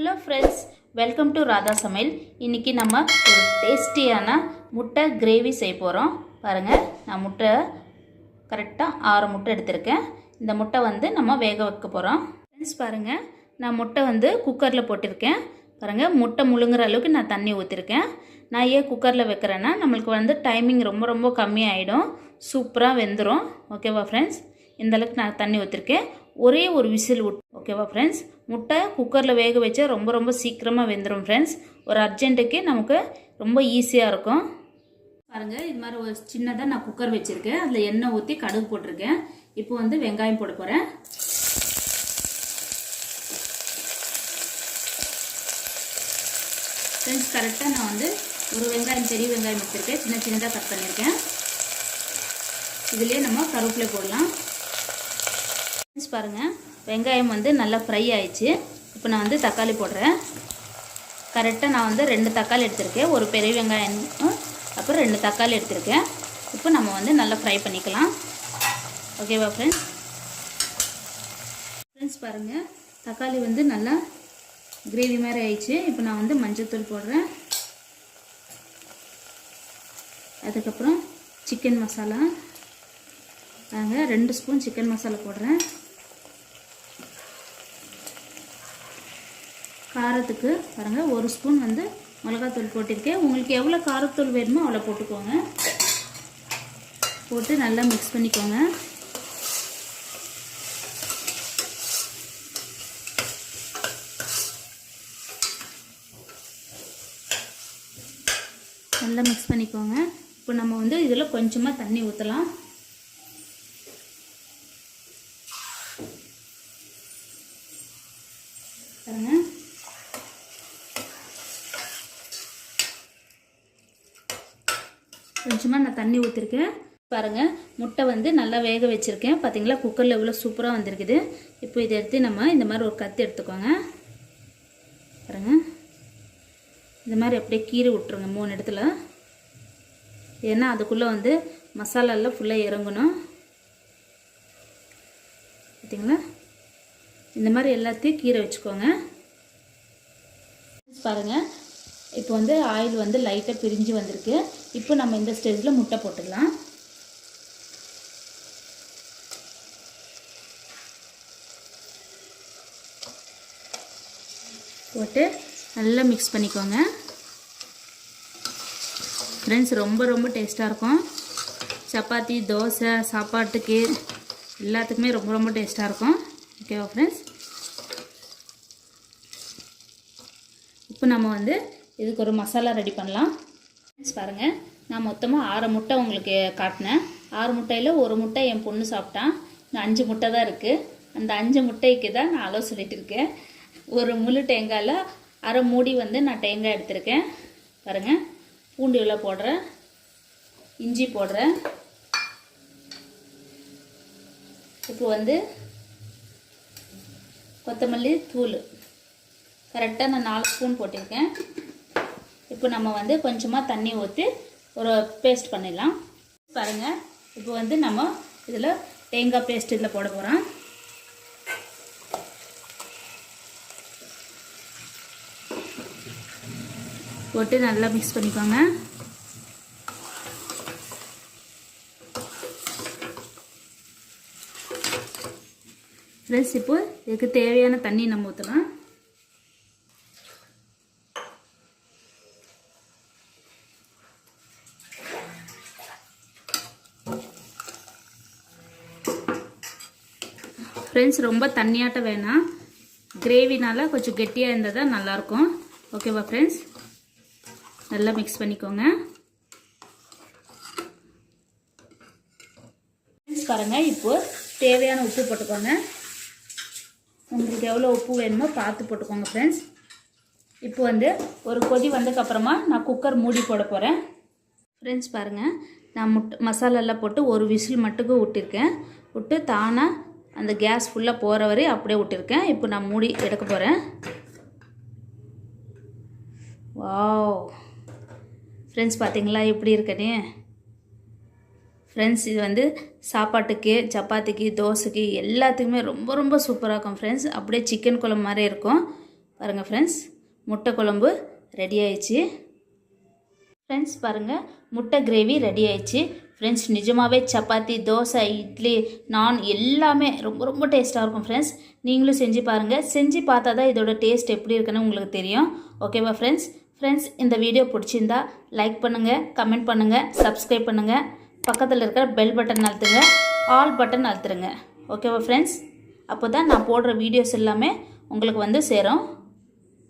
Hello friends, welcome to Radha சமையல். இன்றைக்கி நம்ம ஒரு டேஸ்டியான முட்டை கிரேவி செய்ய போகிறோம். பாருங்கள், நான் முட்டை கரெக்டாக 6 முட்டை எடுத்திருக்கேன். இந்த முட்டை நம்ம வேக வைக்க போகிறோம். ஃப்ரெண்ட்ஸ் பாருங்கள், நான் முட்டை குக்கரில் போட்டிருக்கேன். பாருங்கள், முட்டை முழுங்குற அளவுக்கு நான் தண்ணி ஊற்றிருக்கேன். நான் ஏன் குக்கரில் வைக்கிறேன்னா நம்மளுக்கு டைமிங் ரொம்ப கம்மியாகிடும், சூப்பராக வெந்துடும். ஓகேவா ஃப்ரெண்ட்ஸ்? இந்தளவுக்கு நான் தண்ணி ஊற்றிருக்கேன். ஒரே ஒரு விசில் விட்டு. ஓகேவா ஃப்ரெண்ட்ஸ்? முட்டை குக்கரில் வேக வச்சா ரொம்ப சீக்கிரமாக வெந்துடும் ஃப்ரெண்ட்ஸ். ஒரு அர்ஜென்ட்டுக்கு நமக்கு ரொம்ப ஈஸியாக இருக்கும். பாருங்கள், இது மாதிரி ஒரு சின்னதாக நான் குக்கர் வச்சுருக்கேன். அதில் எண்ணெய் ஊற்றி கடுகு போட்டிருக்கேன். இப்போ வெங்காயம் போட போகிறேன். ஃப்ரெண்ட்ஸ் கரெக்டாக நான் ஒரு வெங்காயம், பெரிய வெங்காயம் வச்சுருக்கேன். சின்னதாக கட் பண்ணியிருக்கேன். இதுலேயே நம்ம கருவேப்பிலை போடலாம். ஃப்ரெண்ட்ஸ் பாருங்கள், வெங்காயம் நல்லா ஃப்ரை ஆயிடுச்சு. இப்போ நான் தக்காளி போடுறேன். கரெக்டாக நான் 2 தக்காளி எடுத்திருக்கேன். ஒரு பெரிய வெங்காயம் அப்புறம் 2 தக்காளி எடுத்திருக்கேன். இப்போ நம்ம நல்லா ஃப்ரை பண்ணிக்கலாம். ஓகேவா ஃப்ரெண்ட்ஸ்? ஃப்ரெண்ட்ஸ் பாருங்கள், தக்காளி நல்லா கிரேவி மாதிரி ஆயிடுச்சு. இப்போ நான் மஞ்சள்தூள் போடுறேன். அதுக்கப்புறம் சிக்கன் மசாலா, நாங்கள் 2 ஸ்பூன் சிக்கன் மசாலா போடுறேன். காரத்துக்கு பாருங்கள், 1 ஸ்பூன் மிளகாத்தூள் போட்டிருக்கேன். உங்களுக்கு எவ்வளோ காரத்தூள் வேணுமோ அவ்வளோ போட்டுக்கோங்க. போட்டு நல்லா மிக்ஸ் பண்ணிக்கோங்க. நல்லா மிக்ஸ் பண்ணிக்கோங்க. இப்போ நம்ம இதில் கொஞ்சமாக தண்ணி ஊற்றலாம். பாருங்க, கொஞ்சமாக நான் தண்ணி ஊற்றிருக்கேன். பாருங்கள், முட்டை நல்லா வேக வச்சுருக்கேன். பார்த்தீங்களா, குக்கரில் எவ்வளோ சூப்பராக வந்திருக்குது. இப்போ இதை எடுத்து நம்ம இந்த மாதிரி ஒரு கத்தி எடுத்துக்கோங்க. பாருங்கள், இந்த மாதிரி அப்படியே கீறி விட்ருங்க 3 இடத்துல. ஏன்னா அதுக்குள்ளே மசாலாலாம் ஃபுல்லாக இறங்கணும். பார்த்தீங்களா, இந்த மாதிரி எல்லாத்தையும் கீரை வச்சுக்கோங்க. பாருங்கள், இப்போ ஆயில் லைட்டாக பிரிஞ்சு வந்திருக்கு. இப்போ நம்ம இந்த ஸ்டேஜில் முட்டை போட்டுடலாம். போட்டு நல்லா மிக்ஸ் பண்ணிக்கோங்க. ஃப்ரெண்ட்ஸ் ரொம்ப டேஸ்ட்டாக இருக்கும். சப்பாத்தி, தோசை, சாப்பாட்டுக்கு எல்லாத்துக்குமே ரொம்ப டேஸ்ட்டாக இருக்கும். ஓகேவா ஃப்ரெண்ட்ஸ்? இப்போ நம்ம இதுக்கு ஒரு மசாலா ரெடி பண்ணலாம். ஃப்ரெண்ட்ஸ் பாருங்கள், நான் மொத்தமாக 6 முட்டை உங்களுக்கு காட்டினேன். 6 முட்டையில் 1 முட்டை என் பொண்ணு சாப்பிட்டான். இன்னும் 5 முட்டை தான் இருக்குது. அந்த 5 முட்டைக்கு தான் நான் அளவு சொல்லிட்டு இருக்கேன். ஒரு முழு தேங்காயில் அரை மூடி நான் தேங்காய் எடுத்திருக்கேன். பாருங்கள், பூண்டு இவ்வளோ போடுறேன், இஞ்சி போடுறேன். இப்போ கொத்தமல்லி தூள் கரெக்டாக நான் 4 ஸ்பூன் போட்டிருக்கேன். இப்போ நம்ம கொஞ்சமாக தண்ணி ஊற்றி ஒரு பேஸ்ட் பண்ணிடலாம். பாருங்கள், இப்போ நம்ம இதில் தேங்காய் பேஸ்ட் இதில் போட போகிறோம். போட்டு நல்லா மிக்ஸ் பண்ணிக்கோங்க. ஃப்ரெண்ட்ஸ், இப்போ இதுக்கு தேவையான தண்ணி நம்ம ஊற்றலாம். ஃப்ரெண்ட்ஸ், ரொம்ப தண்ணியாட்ட வேணாம். கிரேவினால கொஞ்சம் கெட்டியாக இருந்தால் தான் நல்லாயிருக்கும். ஓகேவா ஃப்ரெண்ட்ஸ்? நல்லா மிக்ஸ் பண்ணிக்கோங்க. ஃப்ரெண்ட்ஸ் பாருங்கள், இப்போ தேவையான உப்பு போட்டுக்கோங்க. உங்களுக்கு எவ்வளோ உப்பு வேணுமோ பார்த்து போட்டுக்கோங்க ஃப்ரெண்ட்ஸ். இப்போ ஒரு கொதி வந்ததுக்கப்புறமா நான் குக்கர் மூடி போட போகிறேன். ஃப்ரெண்ட்ஸ் பாருங்கள், நான் மசாலாலாம் போட்டு ஒரு விசில் மட்டுக்கும் விட்டிருக்கேன். விட்டு தானாக அந்த கேஸ் ஃபுல்லாக போகிற வரை அப்படியே விட்டுருக்கேன். இப்போ நான் மூடி எடுக்க போகிறேன். வாவ் ஃப்ரெண்ட்ஸ், பார்த்தீங்களா எப்படி இருக்குன்னு? ஃப்ரெண்ட்ஸ், இது சாப்பாட்டுக்கு, சப்பாத்திக்கு, தோசைக்கு எல்லாத்துக்குமே ரொம்ப சூப்பராக இருக்கும் ஃப்ரெண்ட்ஸ். அப்படியே சிக்கன் குழம்பு மாதிரி இருக்கும். பாருங்கள் ஃப்ரெண்ட்ஸ், முட்டை குழம்பு ரெடி ஆயிடுச்சு. ஃப்ரெண்ட்ஸ் பாருங்கள், முட்டை கிரேவி ரெடி ஆயிடுச்சு. ஃப்ரெண்ட்ஸ் நிஜமாகவே சப்பாத்தி, தோசை, இட்லி, நான் எல்லாமே ரொம்ப ரொம்ப டேஸ்ட்டாக இருக்கும். ஃப்ரெண்ட்ஸ் நீங்களும் செஞ்சு பாருங்கள். செஞ்சு பார்த்தா தான் இதோட டேஸ்ட் எப்படி இருக்குன்னு உங்களுக்கு தெரியும். ஓகேவா ஃப்ரெண்ட்ஸ் இந்த வீடியோ பிடிச்சிருந்தா லைக் பண்ணுங்கள், கமெண்ட் பண்ணுங்கள், சப்ஸ்கிரைப் பண்ணுங்கள். பக்கத்தில் இருக்கிற பெல் பட்டன் அழுத்துங்க, ஆல் பட்டன் அழுத்துருங்க. ஓகேவா ஃப்ரெண்ட்ஸ்? அப்போ தான் நான் போடுற வீடியோஸ் எல்லாமே உங்களுக்கு வந்து சேரும்.